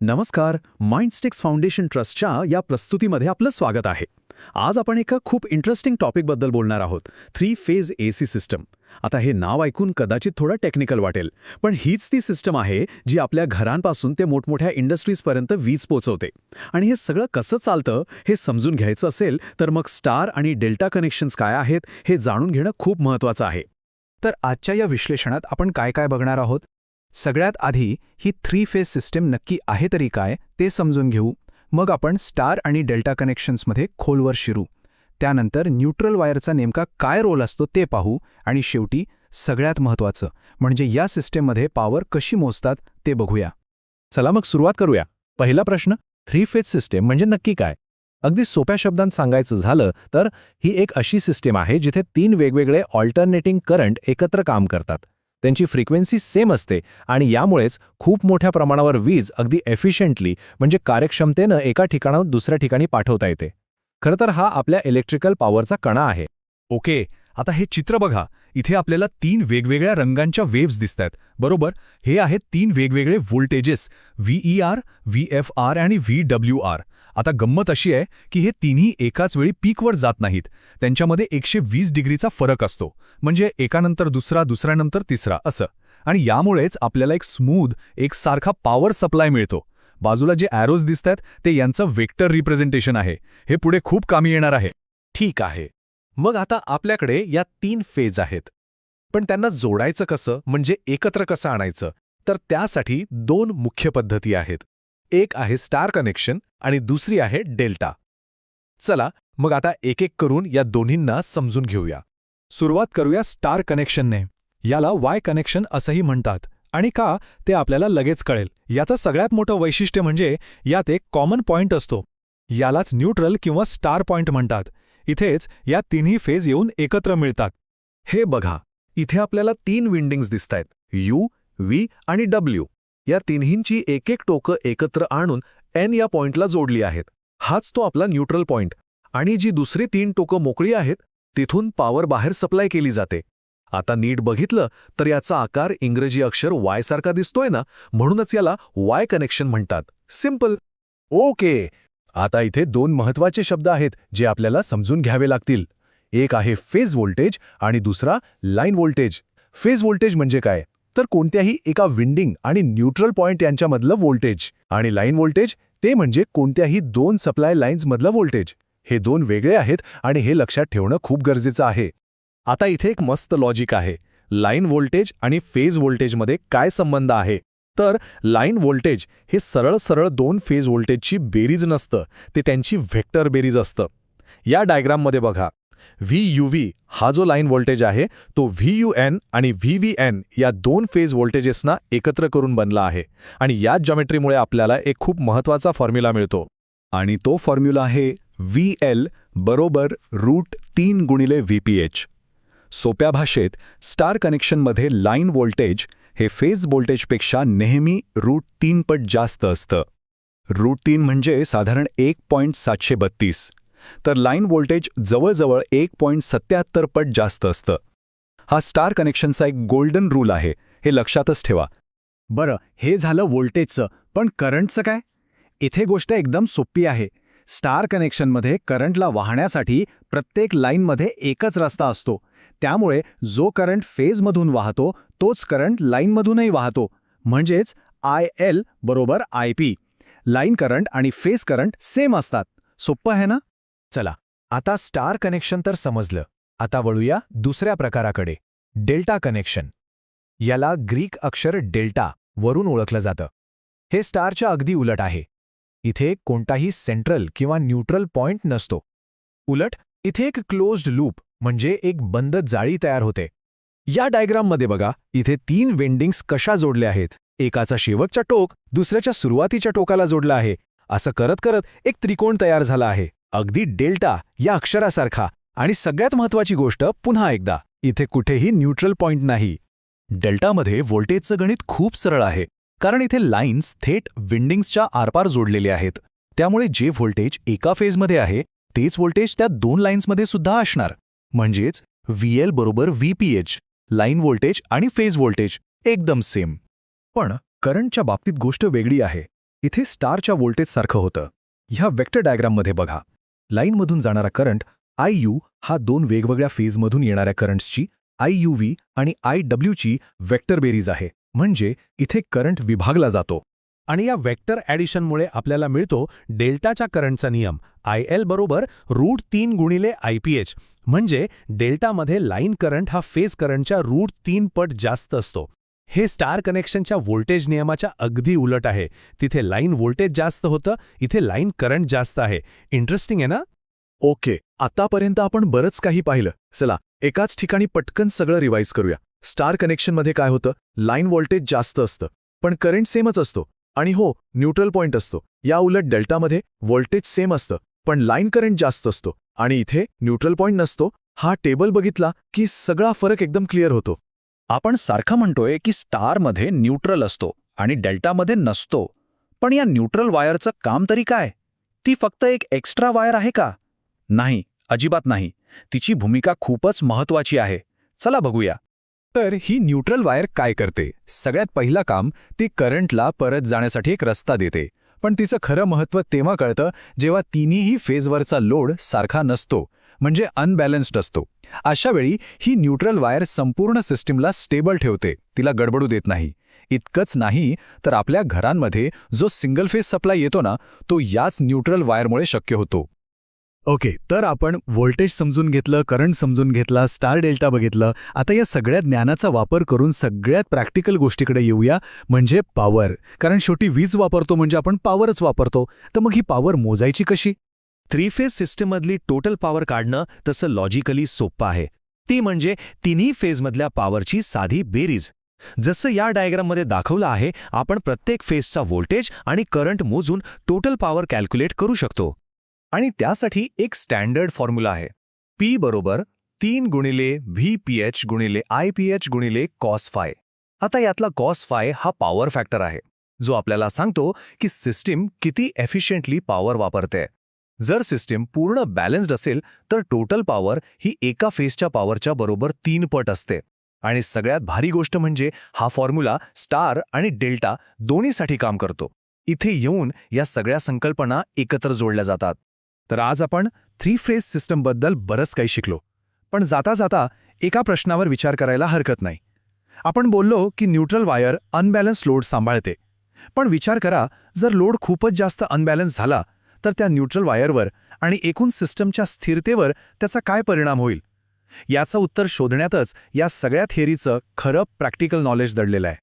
नमस्कार. माइंडस्टिक्स फाउंडेशन ट्रस्टच्या या प्रस्तुतीमध्ये आपलं स्वागत आहे. आज आपण एका खूप इंटरेस्टिंग टॉपिकबद्दल बोलणार आहोत. 3 फेज एसी सिस्टम. आता हे नाव ऐकून कदाचित थोडं टेक्निकल वाटेल, पण हीच ती सिस्टम आहे जी आपल्या घरांपासून ते मोठमोठ्या इंडस्ट्रीजपर्यंत वीज पोहोचवते. आणि हे सगळं कसं चालतं हे समजून घ्यायचं असेल तर मग स्टार आणि डेल्टा कनेक्शन्स काय आहेत हे जाणून घेणं खूप महत्त्वाचं आहे. तर आजच्या या विश्लेषणात आपण काय काय बघणार आहोत. सगळ्यात आधी ही 3 फेज सिस्टम नक्की आहे तरी काय ते समजून घेऊ. मग आपण स्टार आणि डेल्टा कनेक्शन्समध्ये खोलवर शिरू. त्यानंतर न्यूट्रल वायरचा नेमका काय रोल असतो ते पाहू. आणि शेवटी सगळ्यात महत्त्वाचं म्हणजे या सिस्टममध्ये पॉवर कशी मोजतात ते बघूया. चला मग सुरुवात करूया. पहिला प्रश्न, 3 फेज सिस्टम म्हणजे नक्की काय? अगदी सोप्या शब्दांत सांगायचं झालं तर ही एक अशी सिस्टम आहे जिथे 3 वेगवेगळे ऑल्टरनेटिंग करंट एकत्र काम करतात. त्यांची फ्रिक्वेन्सी सेम असते आणि यामुळेच खूप मोठ्या प्रमाणावर वीज अगदी एफिशियंटली म्हणजे कार्यक्षमतेनं एका ठिकाणाहून दुसऱ्या ठिकाणी पाठवता येते. खरं तर हा आपल्या इलेक्ट्रिकल पॉवरचा कणा आहे. ओके, आता हे चित्र बघा. इथे आपल्याला 3 वेगवेगळ्या रंगांच्या वेव्स दिसतात, बरोबर. हे आहेत 3 वेगवेगळे व्होल्टेजेस, VER, VFR आणि VWR. आता गंमत अशी आहे की हे तिन्ही एकाच वेळी पीकवर जात नाहीत. त्यांच्यामध्ये 120 डिग्रीचा फरक असतो, म्हणजे एकानंतर दुसरा, दुसऱ्यानंतर तिसरा असं. आणि यामुळेच आपल्याला एक स्मूथ, एकसारखा पॉवर सप्लाय मिळतो. बाजूला जे ॲरोज दिसतात ते यांचं वेक्टर रिप्रेझेंटेशन आहे. हे पुढे खूप कामी येणार आहे. ठीक आहे. मग आता आपल्याकडे या 3 फेज आहेत. पण त्यांना जोडायचं कसं, म्हणजे एकत्र कसं आणायचं? तर त्यासाठी 2 मुख्य पद्धती आहेत. एक आहे स्टार कनेक्शन आणि दुसरी आहे डेल्टा. चला मग आता एक एक करून या दोन्हींना समजून घेऊया. सुरुवात करूया स्टार कनेक्शनने. याला वाय कनेक्शन असंही म्हणतात. आणि का ते आपल्याला लगेच कळेल. याचं सगळ्यात मोठं वैशिष्ट्य म्हणजे यात एक कॉमन पॉइंट असतो. यालाच न्यूट्रल किंवा स्टार पॉइंट म्हणतात. इथेच या तिन्ही फेज येऊन एकत्र मिळतात. हे बघा, इथे आपल्याला 3 विंडिंग्स दिसतायत, U, V आणि W. या तिन्हींची एक एक टोकं एकत्र आणून N या पॉइंटला जोडली आहेत. हाच तो आपला न्यूट्रल पॉइंट. आणि जी दुसरी 3 टोकं मोकळी आहेत तिथून पॉवर बाहेर सप्लाय केली जाते. आता नीट बघितलं तर याचा आकार इंग्रजी अक्षर Y सारखा दिसतोय ना, म्हणूनच याला वाय कनेक्शन म्हणतात. सिंपल. ओके, आता इथे 2 महत्त्वाचे शब्द आहेत जे आपल्याला समजून घ्यावे लागतील. एक आहे फेज व्होल्टेज आणि दुसरा लाईन व्होल्टेज. फेज व्होल्टेज म्हणजे काय? तर कोणत्याही एका विंडिंग आणि न्यूट्रल पॉइंट यांच्यामधलं व्होल्टेज. आणि लाईन व्होल्टेज ते म्हणजे कोणत्याही 2 सप्लाय लाईन्समधलं व्होल्टेज. हे 2 वेगळे आहेत आणि हे लक्षात ठेवणं खूप गरजेचं आहे. आता इथे एक मस्त लॉजिक आहे. लाईन व्होल्टेज आणि फेज व्होल्टेजमध्ये काय संबंध आहे? तर लाईन व्होल्टेज हे सरळ सरळ 2 फेज व्होल्टेजची बेरीज नसतं, ते त्यांची व्हेक्टर बेरीज असतं. या डायग्राममध्ये बघा, VUV हा जो लाईन व्होल्टेज आहे तो VUN आणि VVN या 2 फेज व्होल्टेजेसना एकत्र करून बनला आहे. आणि याच जॉमेट्रीमुळे आपल्याला एक खूप महत्त्वाचा फॉर्म्युला मिळतो. आणि तो फॉर्म्युला आहे VL बरोबर √3 गुणिले VPH. सोप्या भाषेत स्टार कनेक्शनमध्ये लाईन व्होल्टेज हे फेज व्होल्टेजपेक्षा नेहमी √3 पट जास्त असतं. √3 म्हणजे साधारण 1.732. तर लाईन व्होल्टेज जवळजवळ 1.77 पट जास्त असतं. हा स्टार कनेक्शनचा एक गोल्डन रूल आहे, हे लक्षातच ठेवा. बरं, हे झालं व्होल्टेजचं, पण करंटचं काय? इथे गोष्ट एकदम सोपी आहे. स्टार कनेक्शनमध्ये करंटला वाहण्यासाठी प्रत्येक लाईनमध्ये एकच रस्ता असतो. त्यामुळे जो करंट फेजमधून वाहतो तोच करंट लाईनमधूनही वाहतो. म्हणजेच IL बरोबर IP. लाईन करंट आणि फेज करंट सेम असतात. सोपं आहे ना? चला, आता स्टार कनेक्शन तर समजलं. आता वळूया दुसऱ्या प्रकाराकडे, डेल्टा कनेक्शन. याला ग्रीक अक्षर डेल्टा वरून ओळखलं जातं. हे स्टारच्या अगदी उलट आहे. इथे कोणताही सेंट्रल किंवा न्यूट्रल पॉइंट नसतो. उलट इथे एक क्लोज्ड लूप म्हणजे एक बंद जाळी तयार होते. या डायग्राममध्ये बघा, इथे 3 वेंडिंग्स कशा जोडल्या आहेत. एकाचा शेवटचा टोक दुसऱ्याच्या सुरुवातीच्या टोकाला जोडला आहे. असं करत करत एक त्रिकोण तयार झाला आहे, अगदी डेल्टा या अक्षरासारखा. आणि सगळ्यात महत्त्वाची गोष्ट पुन्हा एकदा, इथे कुठेही न्यूट्रल पॉइंट नाही. डेल्टामध्ये व्होल्टेजचं गणित खूप सरळ आहे, कारण इथे लाईन्स थेट विंडिंग्सच्या आरपार जोडलेले आहेत. त्यामुळे जे व्होल्टेज एका फेजमध्ये आहे तेच व्होल्टेज त्या 2 लाईन्समध्ये सुद्धा असणार. म्हणजेच VL बरोबर VPH, लाईन व्होल्टेज आणि फेज व्होल्टेज एकदम सेम. पण करंटच्या बाबतीत गोष्ट वेगळी आहे. इथे स्टारच्या व्होल्टेजसारखं होतं. ह्या वेक्टर डायग्राममध्ये बघा, लाईनमधून जाणारा करंट IU हा दोन वेगवेगळ्या फेजमधून येणाऱ्या करंट्सची IUV आणि IWची वेक्टर बेरीज आहे. म्हणजे इथे करंट विभागला जातो. आणि या वेक्टर ॲडिशनमुळे आपल्याला मिळतो डेल्टाच्या करंटचा नियम IL बरोबर √3 गुणिले IPH. म्हणजे डेल्टामध्ये लाईन करंट हा फेज करंटच्या √3 पट जास्त असतो. हे स्टार कनेक्शनच्या व्होल्टेज नियमाच्या अगदी उलट आहे. तिथे लाईन व्होल्टेज जास्त होतं, इथे लाईन करंट जास्त आहे. इंटरेस्टिंग आहे ना? ओके, आतापर्यंत आपण बरंच काही पाहिलं. चला एकाच ठिकाणी पटकन सगळं रिवाईज करूया. स्टार कनेक्शनमध्ये काय होतं? लाईन व्होल्टेज जास्त असतं पण करंट सेमच असतो. आणि हो, न्यूट्रल पॉइंट असतो. या उलट डेल्टामध्ये व्होल्टेज सेम असतं पण लाईन करंट जास्त असतो आणि इथे न्यूट्रल पॉइंट नसतो. हा टेबल बघितला की सगळा फरक एकदम क्लिअर होतो. आपण सारखं म्हणतोय की स्टारमध्ये न्यूट्रल असतो आणि डेल्टामध्ये नसतो. पण या न्यूट्रल वायरचं काम तरी काय? ती फक्त एक एक्स्ट्रा वायर आहे का? नाही, अजिबात नाही. तिची भूमिका खूपच महत्त्वाची आहे. चला बघूया. तर ही न्यूट्रल वायर काय करते? सगळ्यात पहिलं काम, ती करंटला परत जाण्यासाठी एक रस्ता देते. पण तिचं खरं महत्त्व तेव्हा कळतं जेव्हा तिन्हीही फेजवरचा लोड सारखा नसतो, म्हणजे अनबॅलन्स्ड असतो. अशा वेळी ही न्यूट्रल वायर संपूर्ण सिस्टीमला स्टेबल ठेवते, तिला गडबडू देत नाही. इतकंच नाही तर आपल्या घरांमध्ये जो सिंगल फेज सप्लाय येतो ना, तो याच न्यूट्रल वायरमुळे शक्य होतो. ओके, तर आपण व्होल्टेज समजून घेतलं, करंट समजून घेतला, स्टार डेल्टा बघितलं. आता या सगळ्या ज्ञानाचा वापर करून सगळ्यात प्रॅक्टिकल गोष्टीकडे येऊया, म्हणजे पॉवर. कारण शेवटी वीज वापरतो म्हणजे आपण पॉवरच वापरतो. तर मग ही पॉवर मोजायची कशी? 3 फेज सिस्टममधली टोटल पॉवर काढणं तसं लॉजिकली सोपं आहे. ती म्हणजे तिन्ही फेजमधल्या पॉवरची साधी बेरीज. जसं या डायग्राममध्ये दाखवलं आहे, आपण प्रत्येक फेजचा व्होल्टेज आणि करंट मोजून टोटल पॉवर कॅल्क्युलेट करू शकतो. आणि त्यासाठी एक स्टँडर्ड फॉर्म्युला आहे. P बरोबर 3 गुणिले VPH गुणिले IPH गुणिले कॉस फाय. आता यातला कॉस फाय हा पॉवर फॅक्टर आहे, जो आपल्याला सांगतो की सिस्टीम किती एफिशियंटली पॉवर वापरते. जर सिस्टीम पूर्ण बॅलन्स्ड असेल तर टोटल पॉवर ही एका फेजच्या पॉवरच्या बरोबर 3 पट असते. आणि सगळ्यात भारी गोष्ट म्हणजे हा फॉर्म्युला स्टार आणि डेल्टा दोन्हीसाठी काम करतो. इथे येऊन या सगळ्या संकल्पना एकत्र जोडल्या जातात. तर आज आपण 3 फेज सिस्टमबद्दल बरंच काही शिकलो. पण जाता जाता एका प्रश्नावर विचार करायला हरकत नाही. आपण बोललो की न्यूट्रल वायर अनबॅलन्स लोड सांभाळते. पण विचार करा, जर लोड खूपच जास्त अनबॅलन्स झाला तर त्या न्यूट्रल वायरवर आणि एकूण सिस्टमच्या स्थिरतेवर त्याचा काय परिणाम होईल? याचं उत्तर शोधण्यातच या सगळ्या थिअरीचं खरं प्रॅक्टिकल नॉलेज दडलेलं आहे.